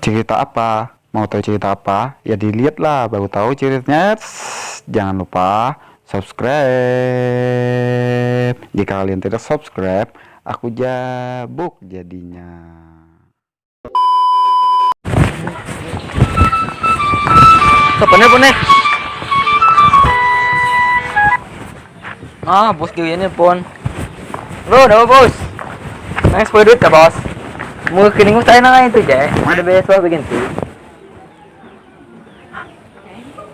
Cerita apa? Mau tahu cerita apa? Ya dilihatlah, baru tahu ceritanya. Jangan lupa subscribe. Jika kalian tidak subscribe, aku jabuk jadinya. Kapan pun nih? Bos gini pun. Bro, udah bos. Nang 10 duit ya bos. Mau kirim saya nang itu aja. Ada beasiswa bikin tuh.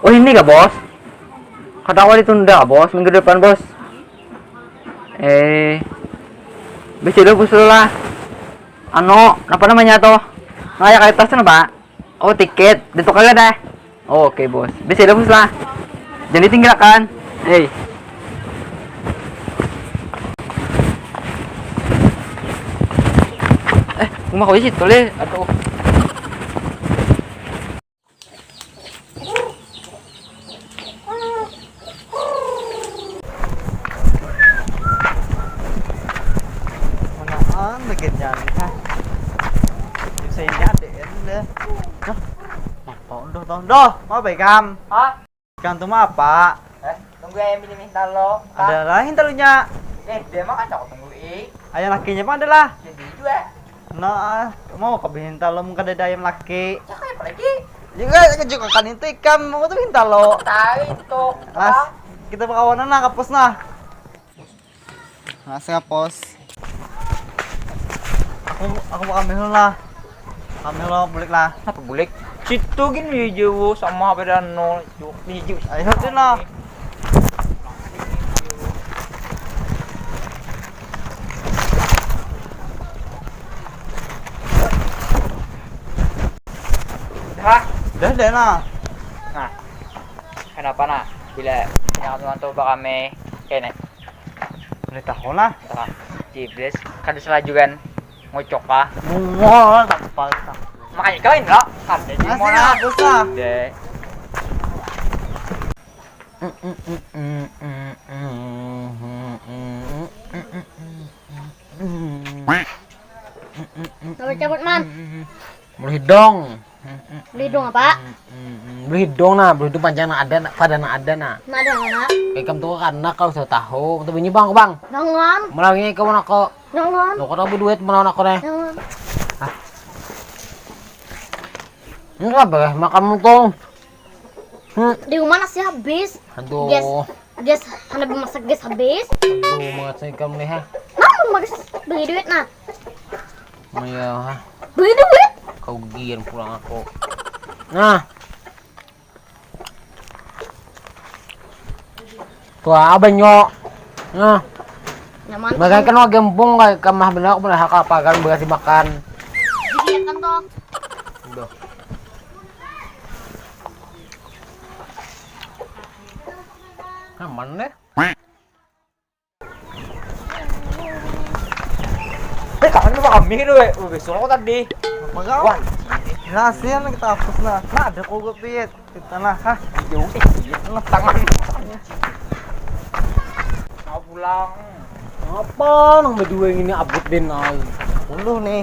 Oh ini gak bos? Kata awal ditunda bos, minggu depan bos. Bisa dulu bos dulu lah. Apa namanya tuh? Ngayak kayak tasnya pak? Oh tiket, ditukar dah. Oh, oke bos, bisa dulu bos lah. Jangan ditinggalkan. Rumah kau isi tulis atau Manaan bikin nyan ha. Saya nyadin deh. Doh, mau bekam. Hah? Bekam tuh mah apa? Tunggu em minta lo. Ada lain talunya. Dia mah kan cakap tunggu Ayam lakinya mah adalah. jadi juga. Nah, mau ke binta lo muka ada ayam laki. Cakap apa lagi? Juga kejuka kan itu ikam mau tuh binta lo. Tahu itu. Las, kita berkawanan nah kapos nah. Nah, saya pos. Aku mau ambil lah. Ambil lo balik lah. Apa bulik? Situ gini jauh sama beda nol. Hijau. Ayo din lah. Dah nah. Nah, kenapa nak? Bila teman coba kami kene, Udah tahu lah. cibres, kan salah juga ngocok ah. Mual tak apa. Makanya kau ini lah, ada di Masih mana? lah, susah. Deh. Cabut man. Berhidung. Lidung apa? Berhidung nah, berhidung panjang nah ada, pada nah ada nah. Nada mana? Kayak tuh karena kau sudah tahu, tapi ini bang, Jangan. melalui kau nak kau, Jangan. lo kau tahu duit melawan aku nih. Jangan. Enggak boleh makan tuh. Di rumah nasi habis. Aduh, Gas hendak masak gas habis. aduh mengasih kamu nih ha. Nah, mau bagi duit nah. Iya ha, Bagi duit. kau gian pulang aku. Nah, tua abang nyok. Nah, Nyaman. makanya kan wah gempung kayak kemah bener aku pernah apa kan beras dimakan. Jadi kan toh. Udah. Aman deh. Kapan lu kami itu? Besok aku tadi. Apa kau? Nasian kita hapus lah. Nah, ada kok piet. Kita lah, hah? Jauh tangan. Mau pulang. Apa nang berdua ini abut din ay. Uluh nih.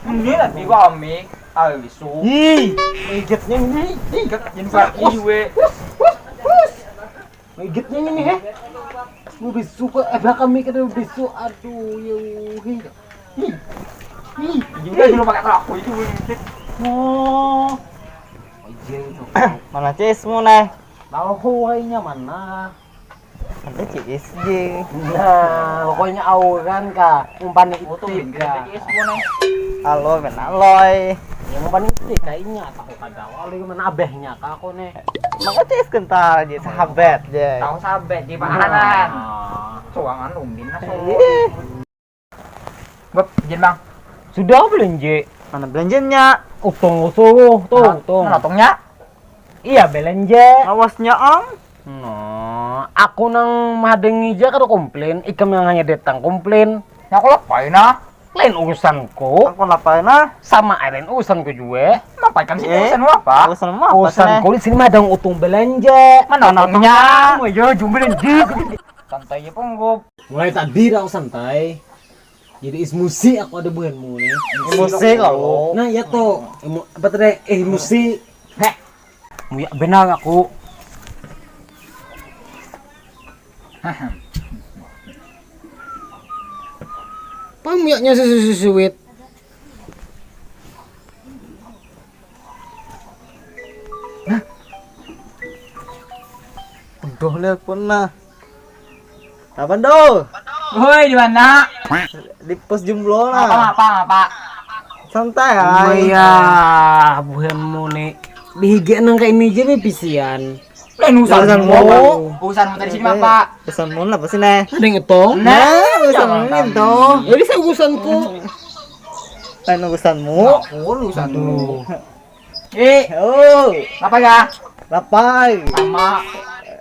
Ini nanti kami. Besok. Ih, igetnya ini. Jadi pagi we. Igetnya ini he. Mau besok kami kada besok aduh yuhi. Juga dulu pakai teraku itu. Oh. Ijin tuh. Mana cismu nih? Tahu hainya mana? Ada CSJ. Nah, pokoknya auran kak. Umpan itu kak. Halo, menaloy. Yang umpan itu kayaknya tahu kada. Wali mana abehnya kak aku nih. Maka cis kental aja sahabat je. Tahu sabet di pahanan. Nah. Suangan umbin lah. Ih, Beb, jen bang. Sudah belanja. mana belanjanya? Utong tuh, utong. Notongnya? Iya belanja. Awasnya ang. No, aku nang madengi aja kada komplain, ikam yang hanya datang komplain. Ya aku lapain ah. Lain urusanku, Aku lapain nah. sama lain urusanku juga. Ngapain kan sih urusan lu apa? Urusan mau apa sih? Urusanku di sini mah ada utang belanja. Mana notongnya? Oh iya, jumlah belanja. Santai aja penggub. Mulai tadi dah santai. Jadi ismusi aku ada buhanmu nih. Emosi kalau. Nah ya toh, apa tadi? Musi. Heh. Muya benar aku. Pamuyaknya susu-susuit. Udah nelpon nah. Kapan do? Woi, di mana? Di pos jomblo Apa nah. apa? Santai Oh ay. iya, buhanmu nih. Dihiga nang kayak ini aja nih pisian. Urusanmu. Urusanmu tadi sini apa? Pesanmu apa sih nih? Ada yang ngetong? Nah, urusanmu itu. Jadi saya urusanku. Lain urusanmu. Urusanmu. Oh, Apa ya? lapai. Sama.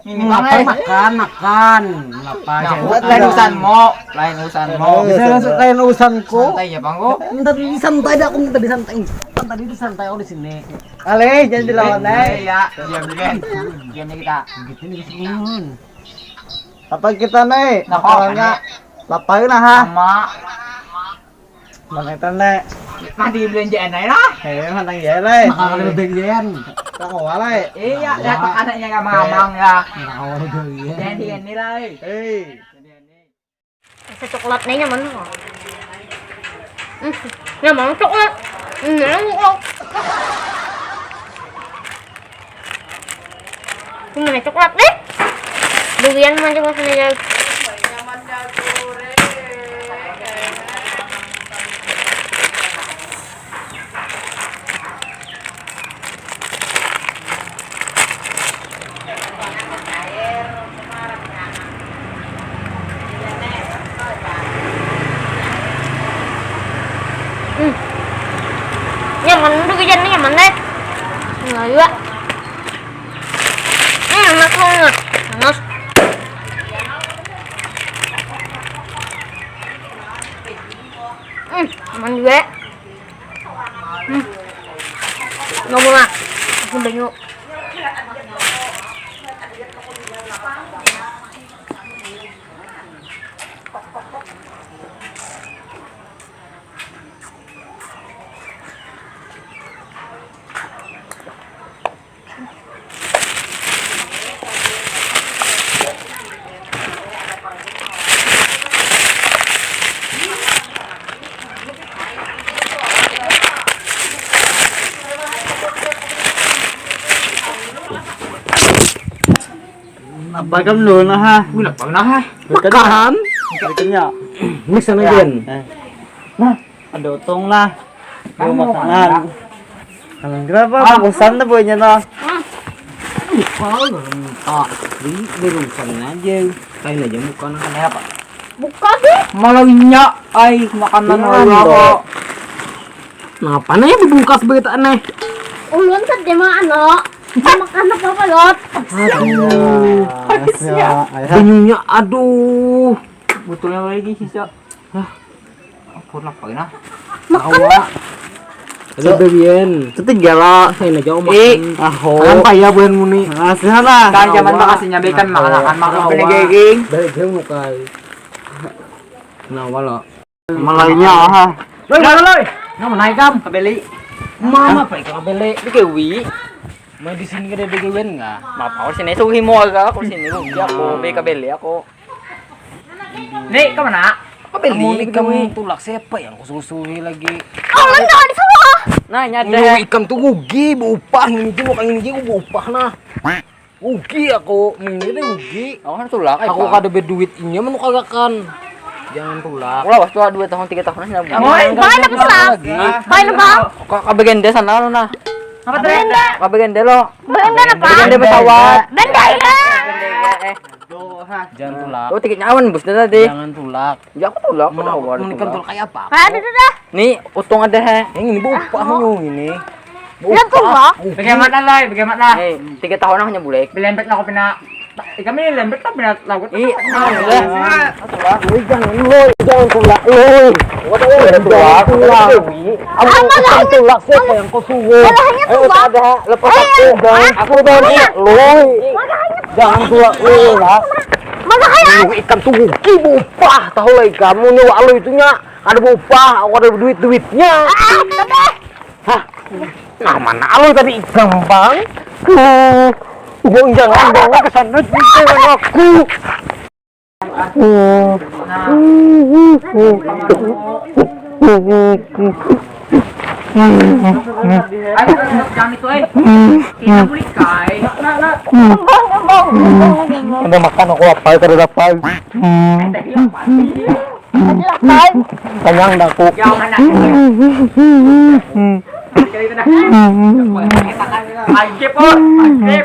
Ini Ngapain makan? Ngapain? Lain urusanmu. Lain urusanmu. Bisa langsung kayak urusanku. Santai ya, Bang. Kok? Minta di santai dah, aku minta di santai. Kan tadi di santai aku di sini. Ale, jangan dilawan nih. Ya, diam dulu. Diamnya kita. Gitu nih kesenangan. Apa kita nih? Nah, Makanannya lapai nah ha. Sama. Mana itu nih? Nanti belanjaan aja lah. Mana ya le? Makan lebih bagian. Tak mau ale. Iya, lihat anaknya nggak ngomong ya. Awal bagian. Jadi ini lah. Rasa coklatnya nyaman nggak? Nyaman coklat. Coklat. Gimana coklat nih? Bagian macam apa nih? Nyaman bagian ini nyaman deh. Enggak juga. Enak banget. Panas. Aman juga. Nggak mau lah. Aku banyak. Apa kan lu nah ha? Wih, lapar nah, hai. Makan. Ikannya. Mix sana Jen. Nah, ada utong lah. Kamu Mau mau makanan. Kangen kenapa? Bosan na boynya no. Kalau minta di urusan aja. Kain aja muka nang Ini apa? Buka deh. Malawnya, ay, makanan Iya, apa? Kenapa nih dibungkas begitu aneh? Ulun tadi mah ano. Makan apa balot? Banyunya aduh. Betulnya lagi sisa. Ampun lapar nah. Makan deh. Ada bagian. Ketiga lah. Kain aja om Eh, makan. Aho. Kan payah buan muni. Ngasihan lah. kan zaman makasihnya bekan makan penegeng. Dari jauh muka. Kenapa lo? Malaynya ha. Loy. Nama naik kam kebeli. Mama apa itu beli? Di kewi. Mau di sini ada bagian enggak? Mapa aku sini suhi mo aga aku sini rugi aku be kabeli aku. Nih, kemana? Aku beli Kamu di kamu kewi. tulak siapa yang kususuhi lagi? Ulun jangan disuruh. Nah, Ini nyada. ikan tuh rugi, berupah ini tuh bukan ini gue berupah nah. Rugi aku, ini deh rugi. Aku kan tulak Aku kada berduit ini menu kagak kan. Jangan tulak. Aku lawas tuh 2 tahun 3 tahun aja. Bang, ada pesan. Bang, bang. Kok kabegen dia sana lo nah. Apa tadi? Kabegen dia lo. Benda apa? Kabegen dia pesawat. Benda ya. Jangan tulak. Oh, tiket nyawan bus dia tadi. Jangan tulak. Ya aku tulak, aku nawar. Mau ikan tulak kayak apa? Ada dah. Nih, untung ada he. Yang ini berupah ini. Lihat tuh, Bang. Bagaimana lah, bagaimana? Nih, 3 tahun aku nyebulek. Bilembet lah ako pina... Kami lembet lah pina lagot. Ih, Jangan tulak, loy. Jangan tulak. Aku tulak siapa yang kau suruh? ada lepas aku. Aku udah loy. Jangan tulak, loy lah. Masa kayak Ikan tuh rugi berupah. Tahu lah kamu nyewa lo itunya. Ada upah, aku ada duit-duitnya. Hah? Nah, mana lu tadi gampang? Jangan bawa ke sana dengan aku. Ay, jangan itu kita beli kai. Ada makan aku apa itu ada apa? Kenyang dah aku. Jangan nak. Kali itu dah. Ajib oh, ajib.